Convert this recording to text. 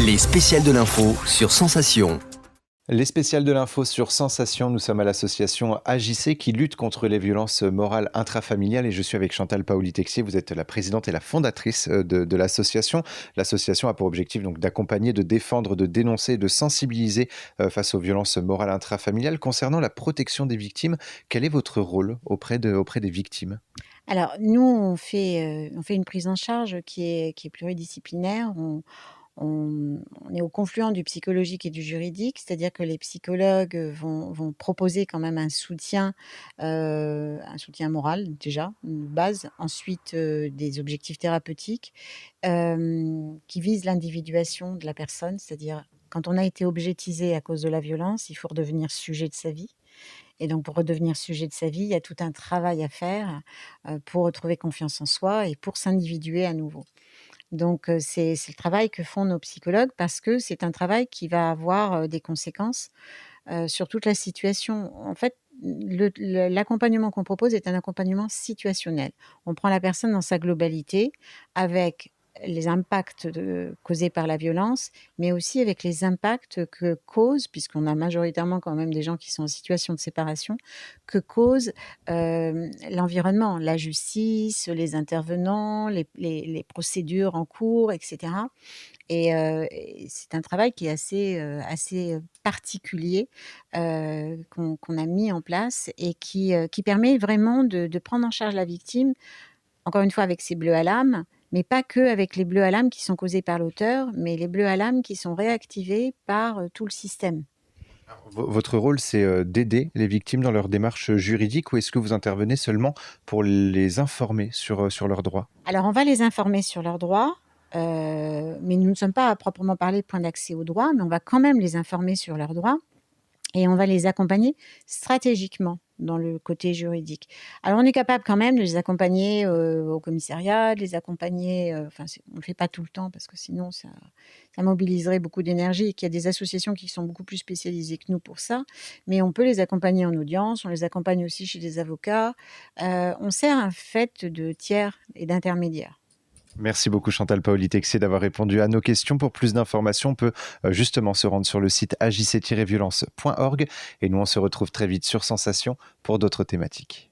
Les spéciales de l'info sur Sensation. Les spéciales de l'info sur Sensation, nous sommes à l'association AJC qui lutte contre les violences morales intrafamiliales et je suis avec Chantal Paoli-Texier, vous êtes la présidente et la fondatrice de l'association. L'association a pour objectif donc d'accompagner, de défendre, de dénoncer, de sensibiliser face aux violences morales intrafamiliales. Concernant la protection des victimes, quel est votre rôle auprès des victimes ? Alors nous, on fait une prise en charge qui est pluridisciplinaire. On est au confluent du psychologique et du juridique, c'est-à-dire que les psychologues vont proposer quand même un soutien moral déjà, une base, ensuite des objectifs thérapeutiques qui visent l'individuation de la personne, c'est-à-dire quand on a été objetisé à cause de la violence, il faut redevenir sujet de sa vie. Et donc pour redevenir sujet de sa vie, il y a tout un travail à faire pour retrouver confiance en soi et pour s'individuer à nouveau. Donc c'est le travail que font nos psychologues parce que c'est un travail qui va avoir, des conséquences, sur toute la situation. En fait, l'accompagnement qu'on propose est un accompagnement situationnel. On prend la personne dans sa globalité avec les impacts causés par la violence, mais aussi avec les impacts que cause, puisqu'on a majoritairement quand même des gens qui sont en situation de séparation, que cause l'environnement, la justice, les intervenants, les procédures en cours, etc. Et c'est un travail qui est assez particulier, qu'on a mis en place et qui permet vraiment de prendre en charge la victime, encore une fois avec ses bleus à l'âme, mais pas qu'avec les bleus à l'âme qui sont causés par l'auteur, mais les bleus à l'âme qui sont réactivés par, tout le système. Votre rôle, c'est d'aider les victimes dans leur démarche juridique ou est-ce que vous intervenez seulement pour les informer sur leurs droits ? Alors on va les informer sur leurs droits, mais nous ne sommes pas à proprement parler point d'accès aux droits, mais on va quand même les informer sur leurs droits. Et on va les accompagner stratégiquement dans le côté juridique. Alors on est capable quand même de les accompagner, au commissariat, de les accompagner, on ne le fait pas tout le temps parce que sinon ça mobiliserait beaucoup d'énergie et qu'il y a des associations qui sont beaucoup plus spécialisées que nous pour ça. Mais on peut les accompagner en audience, on les accompagne aussi chez des avocats. On sert en fait de tiers et d'intermédiaire. Merci beaucoup Chantal Paoli-Texier d'avoir répondu à nos questions. Pour plus d'informations, on peut justement se rendre sur le site ajc-violence.org et nous on se retrouve très vite sur Sensation pour d'autres thématiques.